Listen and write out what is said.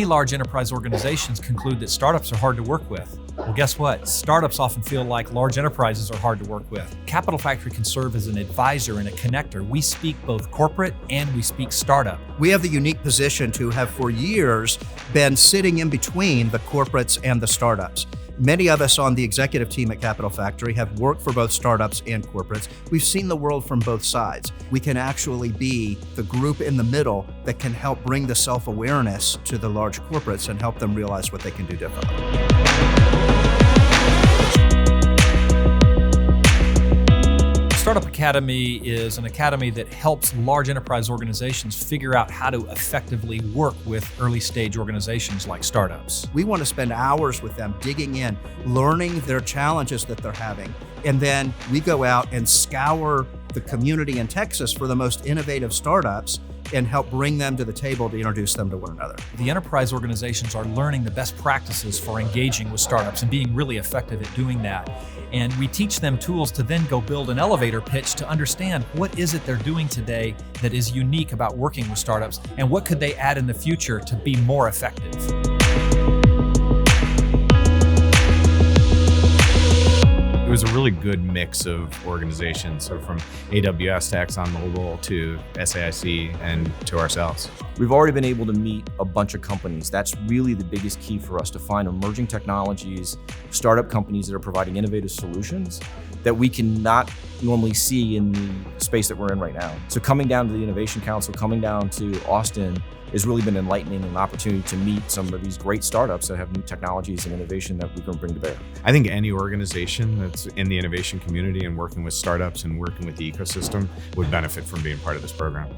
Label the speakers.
Speaker 1: Many large enterprise organizations conclude that startups are hard to work with. Well, guess what? Startups often feel like large enterprises are hard to work with. Capital Factory can serve as an advisor and a connector. We speak both corporate and we speak startup.
Speaker 2: We have the unique position to have for years been sitting in between the corporates and the startups. Many of us on the executive team at Capital Factory have worked for both startups and corporates. We've seen the world from both sides. We can actually be the group in the middle that can help bring the self-awareness to the large corporates and help them realize what they can do differently.
Speaker 1: Startup Academy is an academy that helps large enterprise organizations figure out how to effectively work with early stage organizations like startups.
Speaker 2: We want to spend hours with them digging in, learning their challenges that they're having. And then we go out and scour the community in Texas for the most innovative startups and help bring them to the table to introduce them to one another.
Speaker 1: The enterprise organizations are learning the best practices for engaging with startups and being really effective at doing that. And we teach them tools to then go build an elevator pitch to understand what is it they're doing today that is unique about working with startups and what could they add in the future to be more effective.
Speaker 3: It was a really good mix of organizations, so from AWS to ExxonMobil to SAIC and to ourselves.
Speaker 4: We've already been able to meet a bunch of companies. That's really the biggest key for us, to find emerging technologies, startup companies that are providing innovative solutions that we can not normally see in the space that we're in right now. So coming down to the Innovation Council, coming down to Austin, has really been enlightening, and an opportunity to meet some of these great startups that have new technologies and innovation that we can bring to bear.
Speaker 3: I think any organization that's in the innovation community and working with startups and working with the ecosystem would benefit from being part of this program.